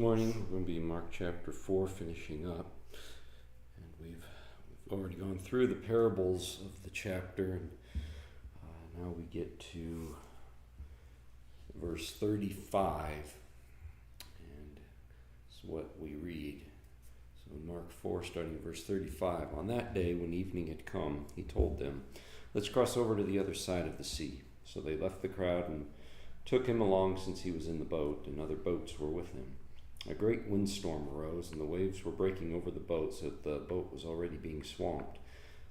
morning we're going to be in Mark chapter 4, finishing up. And we've already gone through the parables of the chapter, and now we get to verse 35, and it's what we read. So in Mark 4, starting in verse 35, on that day when evening had come, he told them, "Let's cross over to the other side of the sea." So they left the crowd and took him along, since he was in the boat, and other boats were with him. A great windstorm arose, and the waves were breaking over the boat, so that the boat was already being swamped.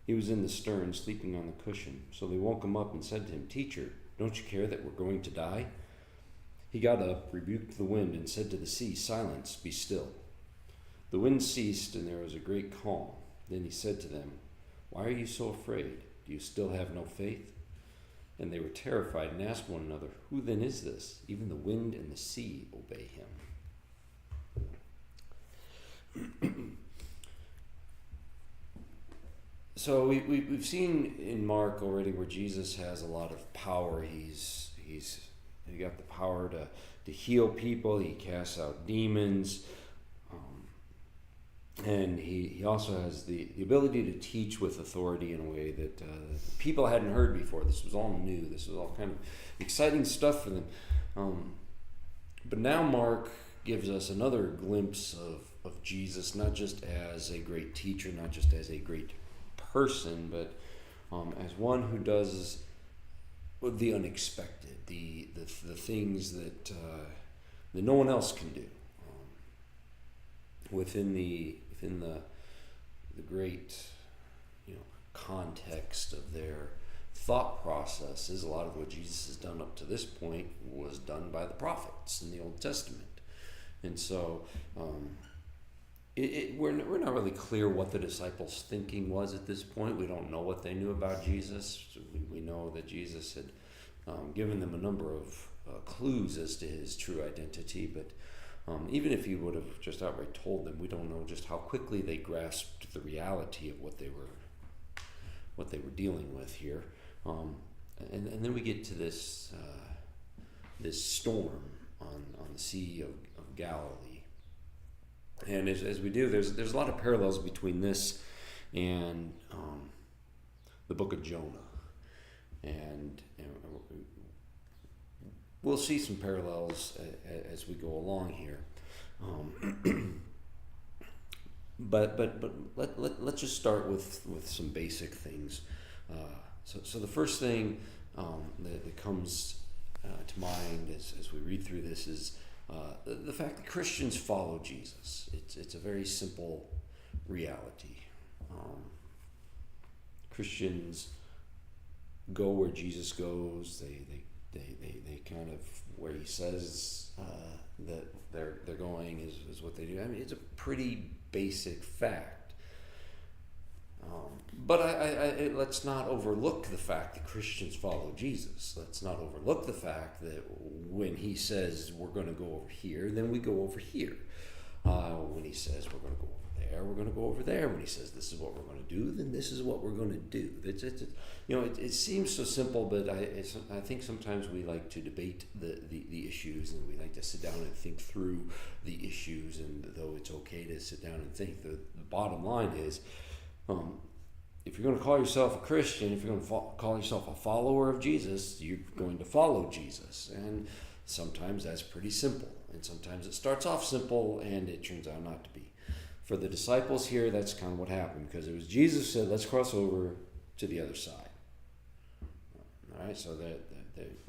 He was in the stern, sleeping on the cushion. So they woke him up and said to him, "Teacher, don't you care that we're going to die?" He got up, rebuked the wind, and said to the sea, "Silence, be still." The wind ceased, and there was a great calm. Then he said to them, "Why are you so afraid? Do you still have no faith?" And they were terrified and asked one another, "Who then is this? Even the wind and the sea obey him." So we've seen in Mark already where Jesus has a lot of power. He got the power to heal people. He casts out demons. And he also has the ability to teach with authority in a way that people hadn't heard before. This was all new. This was all kind of exciting stuff for them. But now Mark gives us another glimpse of Jesus, not just as a great teacher, not just as a great person, but as one who does the unexpected, the things that no one else can do. Within the great, context of their thought processes, a lot of what Jesus has done up to this point was done by the prophets in the Old Testament. And so we're not really clear what the disciples' thinking was at this point. We don't know what they knew about Jesus. We know that Jesus had given them a number of clues as to his true identity, but even if he would have just outright told them, we don't know just how quickly they grasped the reality of what they were dealing with here. And then we get to this storm on the Sea of Galilee. And as we do, there's a lot of parallels between this and the book of Jonah. And we'll see some parallels as we go along here. But let's just start with some basic things. So the first thing that comes to mind as we read through this is the fact that Christians follow Jesus. It's a very simple reality. Christians go where Jesus goes. They kind of, where he says that they're going is what they do. I mean, it's a pretty basic fact. But I let's not overlook the fact that Christians follow Jesus. Let's not overlook the fact that when he says we're going to go over here, then we go over here. When he says we're going to go over there, we're going to go over there. When he says this is what we're going to do, then this is what we're going to do. It seems so simple, but I think sometimes we like to debate the issues, and we like to sit down and think through the issues. And though it's okay to sit down and think, the bottom line is, if you're going to call yourself a Christian, if you're going to call yourself a follower of Jesus, you're going to follow Jesus. And sometimes that's pretty simple. And sometimes it starts off simple and it turns out not to be. For the disciples here, that's kind of what happened, because it was Jesus who said, "Let's cross over to the other side." All right, so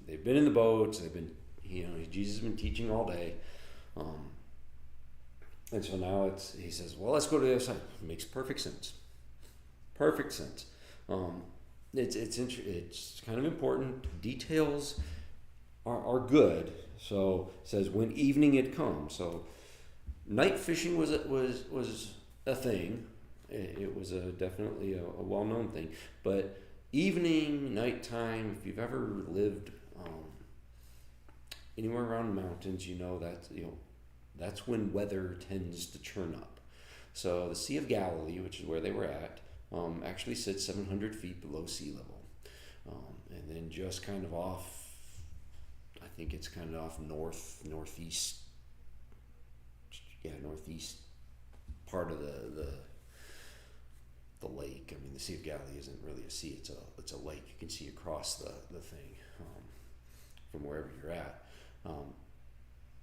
they've been in the boats. They've been, Jesus has been teaching all day. And so now he says, "Well, let's go to the other side." It makes perfect sense. Perfect sense. It's kind of important. Details are good. So it says when evening had come. So night fishing was a thing. It was definitely a well-known thing. But evening, nighttime, if you've ever lived anywhere around the mountains, that's when weather tends to churn up. So the Sea of Galilee, which is where they were at, actually sits 700 feet below sea level. And then just kind of off, I think it's kind of off northeast northeast part of the lake. I mean, the Sea of Galilee isn't really a sea; it's a lake. You can see across the thing from wherever you're at.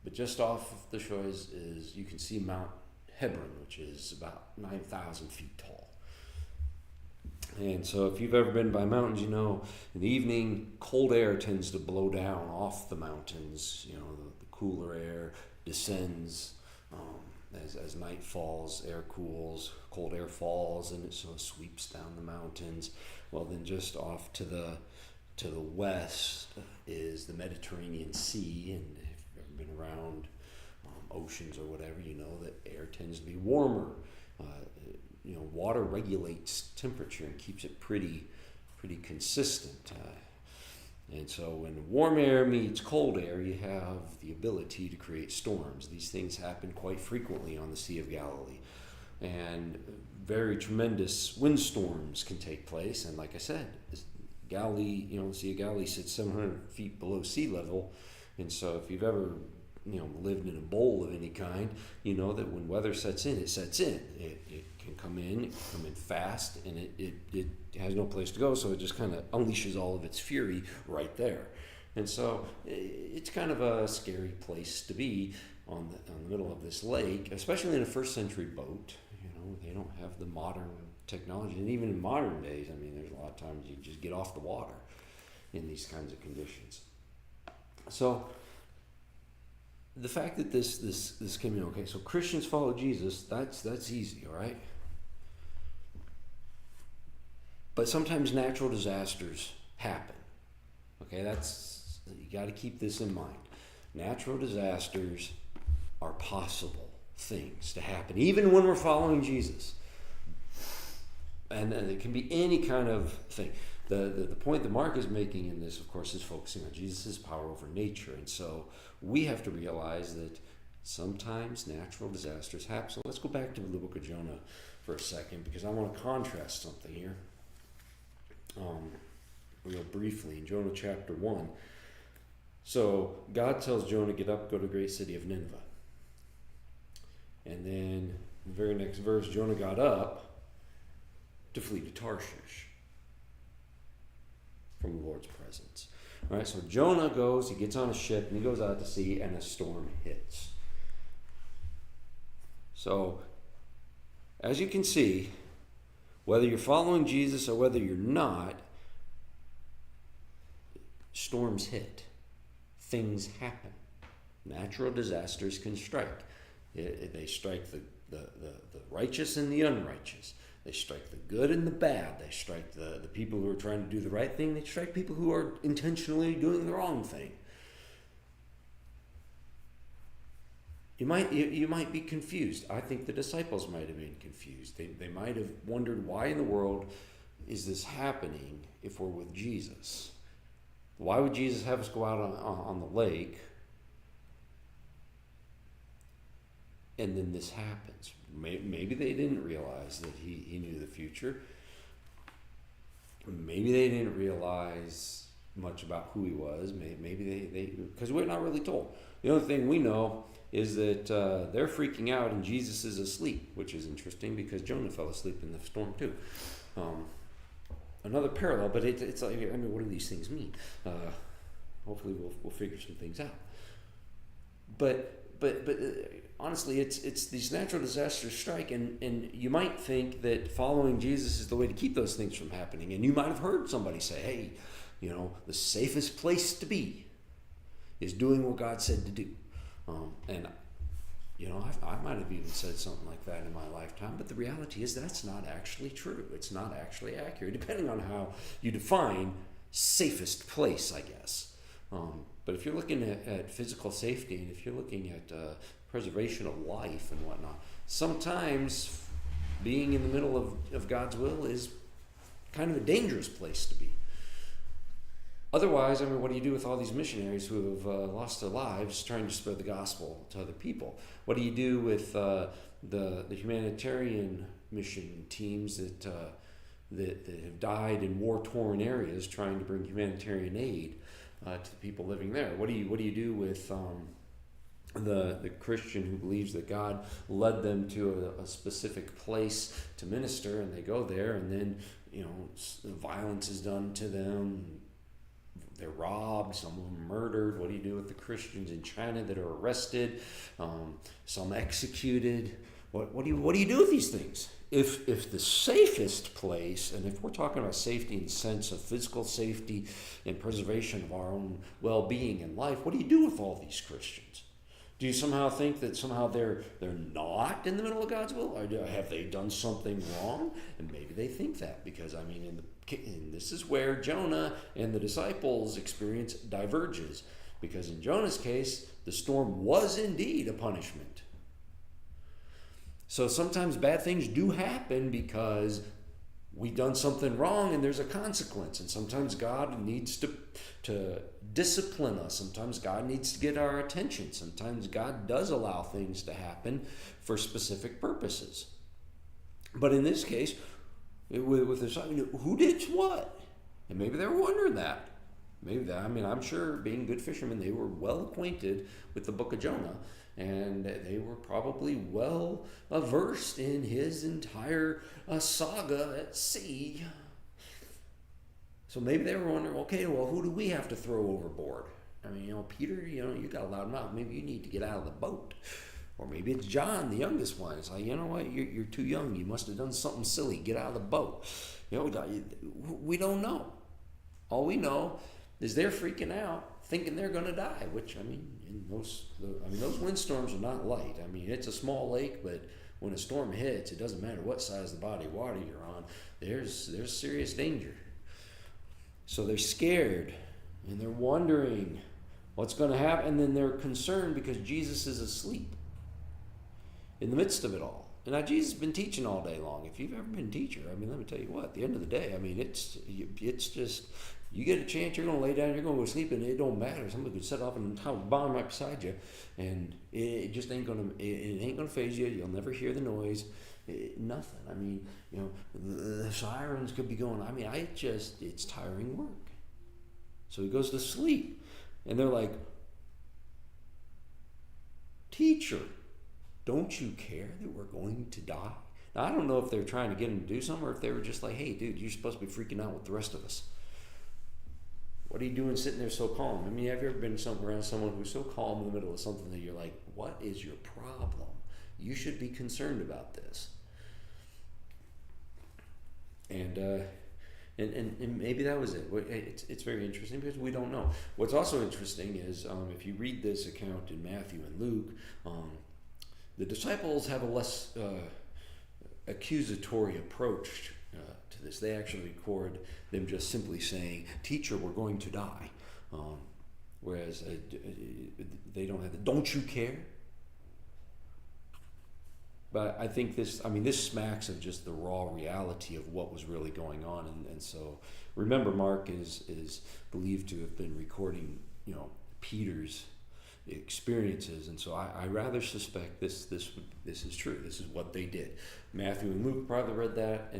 But just off the shores is you can see Mount Hebron, which is about 9,000 feet tall. And so if you've ever been by mountains, you know in the evening cold air tends to blow down off the mountains. You know, the cooler air descends as night falls, air cools, cold air falls, and it sort of sweeps down the mountains. Well, then just off to the west is the Mediterranean Sea, and if you've ever been around oceans or whatever, you know that air tends to be warmer. Water regulates temperature and keeps it pretty consistent. And so when warm air meets cold air, you have the ability to create storms. These things happen quite frequently on the Sea of Galilee. And very tremendous windstorms can take place. And like I said, the Sea of Galilee sits 700 feet below sea level. And so if you've ever lived in a bowl of any kind, you know that when weather sets in, it sets in. It can come in fast, and it has no place to go, so it just kind of unleashes all of its fury right there. And so it's kind of a scary place to be on the middle of this lake, especially in a first century boat. They don't have the modern technology, and even in modern days, I mean, there's a lot of times you just get off the water in these kinds of conditions. So the fact that this came in, okay, so Christians follow Jesus, that's easy, all right? But sometimes natural disasters happen. Okay, you got to keep this in mind. Natural disasters are possible things to happen, even when we're following Jesus. And it can be any kind of thing. The point that Mark is making in this, of course, is focusing on Jesus' power over nature. And so we have to realize that sometimes natural disasters happen. So let's go back to the book of Jonah for a second, because I want to contrast something here. Real briefly, in Jonah chapter 1. So God tells Jonah, get up, go to the great city of Nineveh. And then in the very next verse, Jonah got up to flee to Tarshish from the Lord's presence. All right, so Jonah goes, he gets on a ship, and he goes out to sea, and a storm hits. So, as you can see, whether you're following Jesus or whether you're not, storms hit. Things happen. Natural disasters can strike. They strike the righteous and the unrighteous. They strike the good and the bad. They strike the people who are trying to do the right thing. They strike people who are intentionally doing the wrong thing. You might be confused. I think the disciples might have been confused. They might have wondered, why in the world is this happening if we're with Jesus? Why would Jesus have us go out on the lake and then this happens? Maybe they didn't realize that he knew the future. Maybe they didn't realize much about who he was. Maybe they because we're not really told. The only thing we know is that they're freaking out and Jesus is asleep, which is interesting because Jonah fell asleep in the storm too. Another parallel, but it's like, I mean, what do these things mean? Hopefully we'll figure some things out. But honestly, it's these natural disasters strike, and you might think that following Jesus is the way to keep those things from happening. And you might have heard somebody say, hey, the safest place to be is doing what God said to do. I might have even said something like that in my lifetime, but the reality is that's not actually true. It's not actually accurate, depending on how you define safest place, I guess. But if you're looking at physical safety, and if you're looking at preservation of life and whatnot, sometimes being in the middle of God's will is kind of a dangerous place to be. Otherwise, I mean, what do you do with all these missionaries who have lost their lives trying to spread the gospel to other people? What do you do with the humanitarian mission teams that have died in war-torn areas trying to bring humanitarian aid to the people living there? What do you do with the Christian who believes that God led them to a specific place to minister, and they go there, and then violence is done to them. They're robbed, some of them murdered. What do you do with the Christians in China that are arrested? Some executed. What do you do with these things? If the safest place, and if we're talking about safety in the sense of physical safety and preservation of our own well-being in life, what do you do with all these Christians? Do you somehow think that somehow they're not in the middle of God's will? Or have they done something wrong? And maybe they think that, because and this is where Jonah and the disciples' experience diverges. Because in Jonah's case, the storm was indeed a punishment. So sometimes bad things do happen because we've done something wrong and there's a consequence. And sometimes God needs to discipline us. Sometimes God needs to get our attention. Sometimes God does allow things to happen for specific purposes. But in this case, with this, who did what? And maybe they were wondering that. I'm sure, being good fishermen, they were well acquainted with the book of Jonah. And they were probably well versed in his entire saga at sea. So maybe they were wondering, okay, well, who do we have to throw overboard? Peter, you got a loud mouth. Maybe you need to get out of the boat. Or maybe it's John, the youngest one. It's like, you know what, you're too young. You must have done something silly. Get out of the boat. We don't know. All we know is they're freaking out, thinking they're going to die, which, those windstorms are not light. It's a small lake, but when a storm hits, it doesn't matter what size of the body of water you're on, there's serious danger. So they're scared, and they're wondering what's going to happen, and then they're concerned because Jesus is asleep in the midst of it all. And now Jesus has been teaching all day long. If you've ever been a teacher, let me tell you what, at the end of the day, it's just, you get a chance, you're going to lay down, you're going to go to sleep, and it don't matter. Somebody could set off and bomb right beside you, and it just ain't going to faze you. You'll never hear the noise. Nothing. The sirens could be going. It's tiring work. So he goes to sleep, and they're like, "Teacher, don't you care that we're going to die?" Now, I don't know if they're trying to get him to do something, or if they were just like, "Hey, dude, you're supposed to be freaking out with the rest of us. What are you doing sitting there so calm?" Have you ever been around someone who's so calm in the middle of something that you're like, what is your problem? You should be concerned about this. And maybe that was it. It's very interesting because we don't know. What's also interesting is if you read this account in Matthew and Luke, the disciples have a less accusatory approach to this. They actually record them just simply saying, "Teacher, we're going to die." Whereas they don't have the, "Don't you care?" But I think this smacks of just the raw reality of what was really going on. And so remember, Mark is believed to have been recording, Peter's experiences. And so I rather suspect this is true. This is what they did. Matthew and Luke probably read that,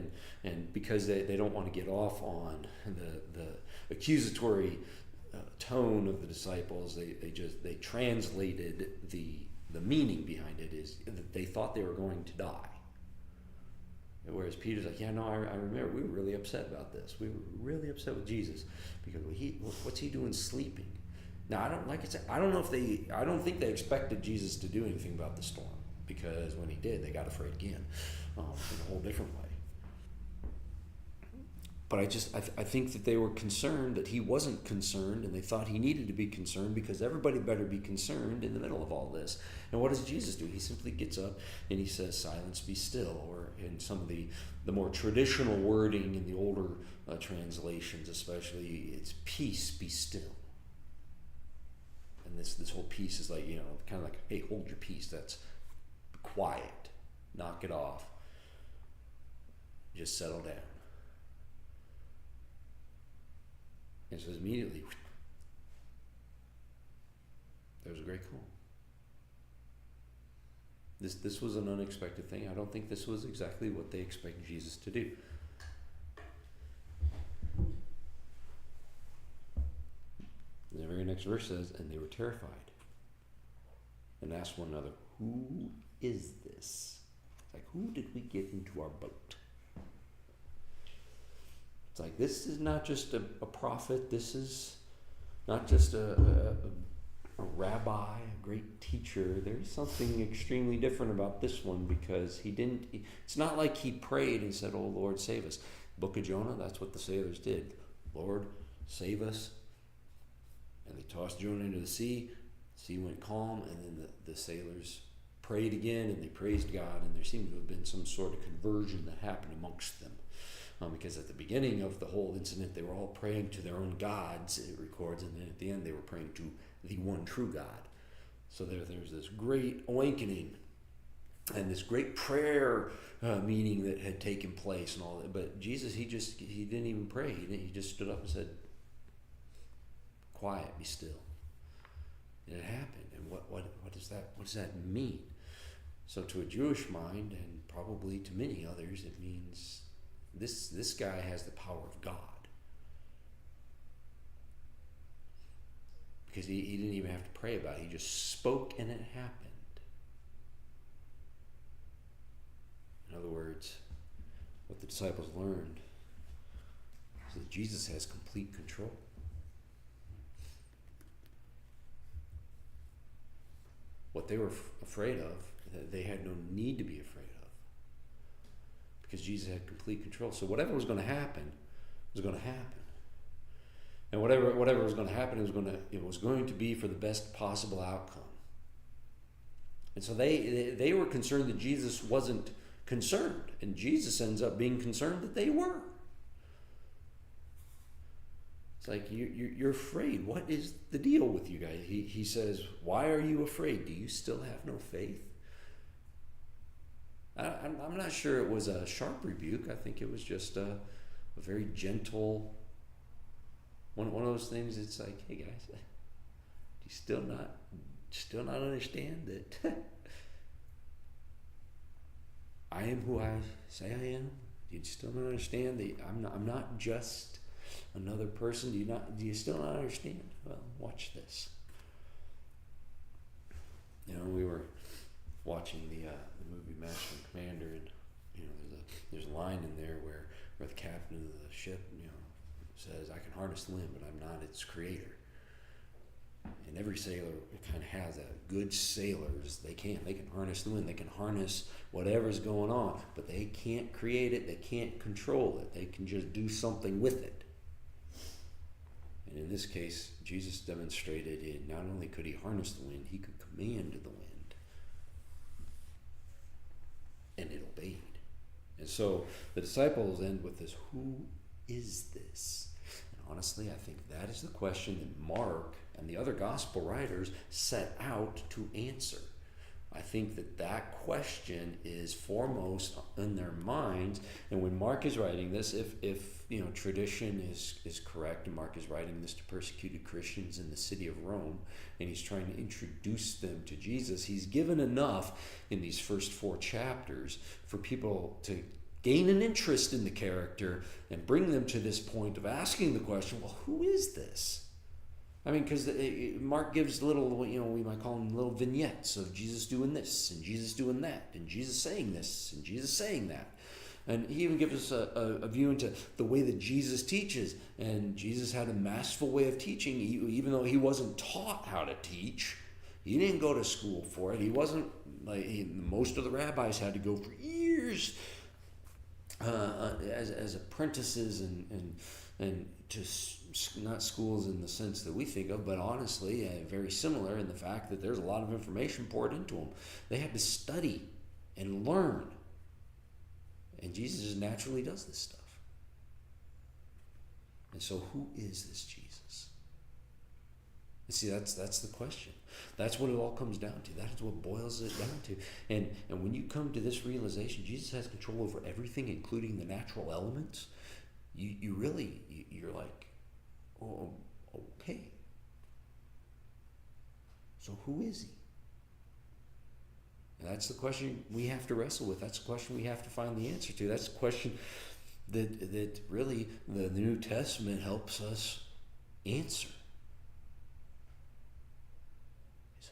and because they don't want to get off on the accusatory tone of the disciples, they translated the meaning behind it is that they thought they were going to die. Whereas Peter's like, "Yeah, no, I remember we were really upset about this. We were really upset with Jesus because what's he doing sleeping?" Now, I don't think they expected Jesus to do anything about the storm, because when he did, they got afraid again in a whole different way. But I think that they were concerned that he wasn't concerned, and they thought he needed to be concerned because everybody better be concerned in the middle of all this. And what does Jesus do? He simply gets up and he says, "Silence, be still," or in some of the more traditional wording in the older translations especially, it's "peace, be still." And this whole peace is like, kind of like, hey, hold your peace. That's quiet. Knock it off. Just settle down. And so immediately, there was a great calm. This was an unexpected thing. I don't think this was exactly what they expected Jesus to do. The very next verse says, "And they were terrified." and ask one another, who is this? Like, who did we get into our boat? It's like, this is not just a prophet. This is not just a rabbi, a great teacher. There's something extremely different about this one, because it's not like he prayed and said, oh, Lord, save us. Book of Jonah, that's what the sailors did. Lord, save us. And they tossed Jonah into the sea. The sea went calm, and then the sailors prayed again, and they praised God, and there seemed to have been some sort of conversion that happened amongst them. Because at the beginning of the whole incident, they were all praying to their own gods, it records, and then at the end they were praying to the one true God. So there's this great awakening and this great prayer meeting that had taken place and all that. But Jesus, he didn't even pray. He just stood up and said, quiet, be still. And it happened. And what does that mean? So to a Jewish mind, and probably to many others, it means this guy has the power of God. Because he didn't even have to pray about it. He just spoke and it happened. In other words, what the disciples learned is that Jesus has complete control. What they were afraid of, they had no need to be afraid of, because Jesus had complete control. So whatever was going to happen was going to happen. And whatever was going to happen, it was going to be for the best possible outcome. And so they were concerned that Jesus wasn't concerned, and Jesus ends up being concerned that they were. It's like, you're afraid. What is the deal with you guys? He says, why are you afraid? Do you still have no faith? I'm not sure it was a sharp rebuke. I think it was just a very gentle, one of those things. It's like, hey guys, do you still not understand that I am who I say I am? Do you still not understand that I'm not just another person? Do you still not understand? Well, watch this. We were watching the movie Master and Commander, and there's a line in there where the captain of the ship says, I can harness the wind, but I'm not its creator. And every sailor kind of has that. Good sailors, they can harness the wind, they can harness whatever's going on, but they can't create it, they can't control it, they can just do something with it. And in this case, Jesus demonstrated it. Not only could he harness the wind, he could command the wind, and it obeyed. And so the disciples end with this, who is this? And honestly, I think that is the question that Mark and the other gospel writers set out to answer. I think that question is foremost in their minds. And when Mark is writing this, if tradition is correct, and Mark is writing this to persecuted Christians in the city of Rome, and he's trying to introduce them to Jesus, he's given enough in these first 4 chapters for people to gain an interest in the character and bring them to this point of asking the question, well, who is this? I mean, because Mark gives little, we might call them little vignettes of Jesus doing this, and Jesus doing that, and Jesus saying this, and Jesus saying that. And he even gives us a view into the way that Jesus teaches. And Jesus had a masterful way of teaching, even though he wasn't taught how to teach. He didn't go to school for it. He wasn't, most of the rabbis had to go for years as apprentices and to not schools in the sense that we think of, but honestly very similar in the fact that there's a lot of information poured into them. They had to study and learn, and Jesus just naturally does this stuff. And so, who is this Jesus? And see, that's the question. That's what it all comes down to. That is what boils it down to. And when you come to this realization, Jesus has control over everything, including the natural elements. You're like, oh, okay. So who is he? And that's the question we have to wrestle with. That's the question we have to find the answer to. That's the question that really the New Testament helps us answer.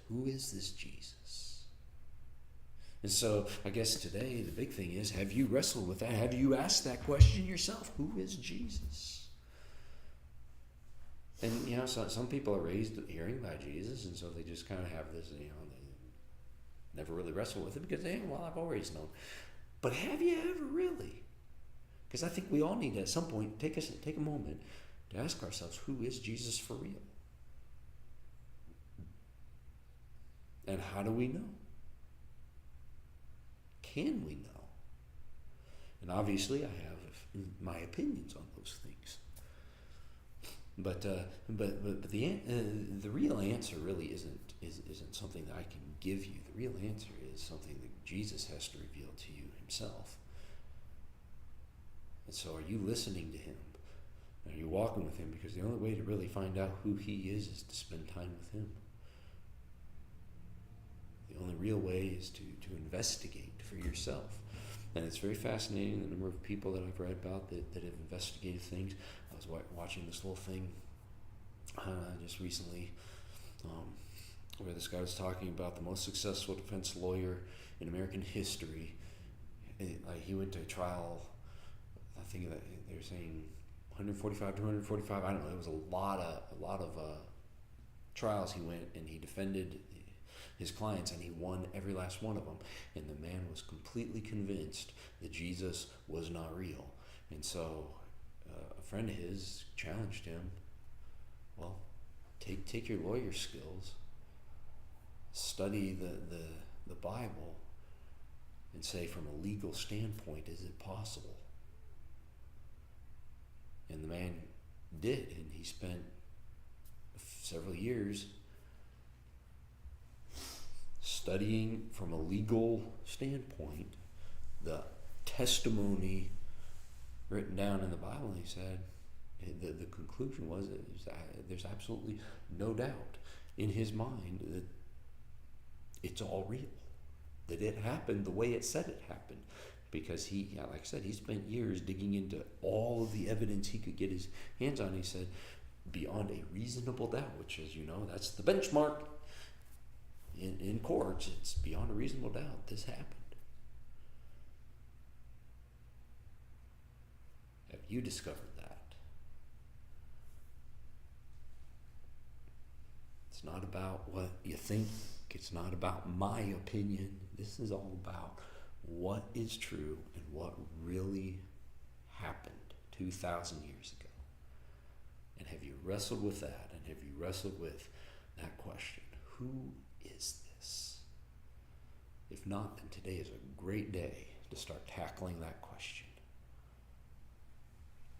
Who is this Jesus? And so I guess today the big thing is, have you wrestled with that? Have you asked that question yourself? Who is Jesus? And, you know, some people are raised hearing about Jesus, and so they just kind of have this, you know, they never really wrestle with it because I've always known. But have you ever really? Because I think we all need to, at some point, take a moment to ask ourselves, who is Jesus for real? And how do we know? Can we know? And obviously I have my opinions on those things. But the real answer really isn't something that I can give you. The real answer is something that Jesus has to reveal to you himself. And so are you listening to him? Are you walking with him? Because the only way to really find out who he is to spend time with him. The only real way is to investigate for yourself. And it's very fascinating, the number of people that I've read about that have investigated things. I was watching this little thing just recently where this guy was talking about the most successful defense lawyer in American history. He went to trial, I think that they were saying 145, 245, I don't know, it was a lot of trials he went, and he defended his clients, and he won every last one of them. And the man was completely convinced that Jesus was not real. And so a friend of his challenged him, well, take your lawyer skills, study the Bible, and say, from a legal standpoint, is it possible? And the man did, and he spent several years studying from a legal standpoint the testimony written down in the Bible. And he said the conclusion was that there's absolutely no doubt in his mind that it's all real, that it happened the way it said it happened. Because he, like I said, he spent years digging into all of the evidence he could get his hands on. He said, beyond a reasonable doubt, which, as you know, that's the benchmark in courts. It's beyond a reasonable doubt this happened. Have you discovered that? It's not about what you think. It's not about my opinion. This is all about what is true and what really happened 2,000 years ago. And have you wrestled with that? And have you wrestled with that question? Who is this? If not, then today is a great day to start tackling that question.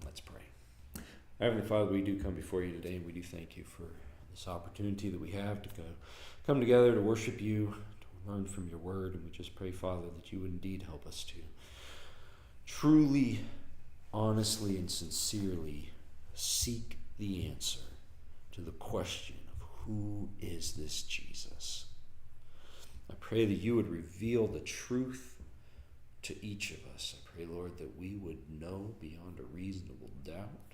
Let's pray. Heavenly Father, we do come before you today, and we do thank you for this opportunity that we have to come together to worship you, to learn from your word. And we just pray, Father, that you would indeed help us to truly, honestly, and sincerely seek the answer to the question of who is this Jesus. I pray that you would reveal the truth to each of us. I pray, Lord, that we would know beyond a reasonable doubt,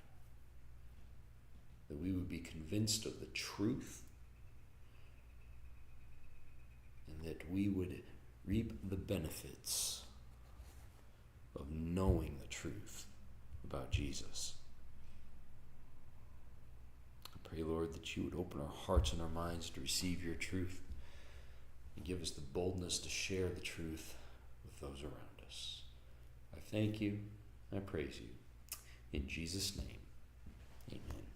that we would be convinced of the truth, and that we would reap the benefits of knowing the truth about Jesus. I pray, Lord, that you would open our hearts and our minds to receive your truth and give us the boldness to share the truth with those around us. I thank you. I praise you. In Jesus' name, amen.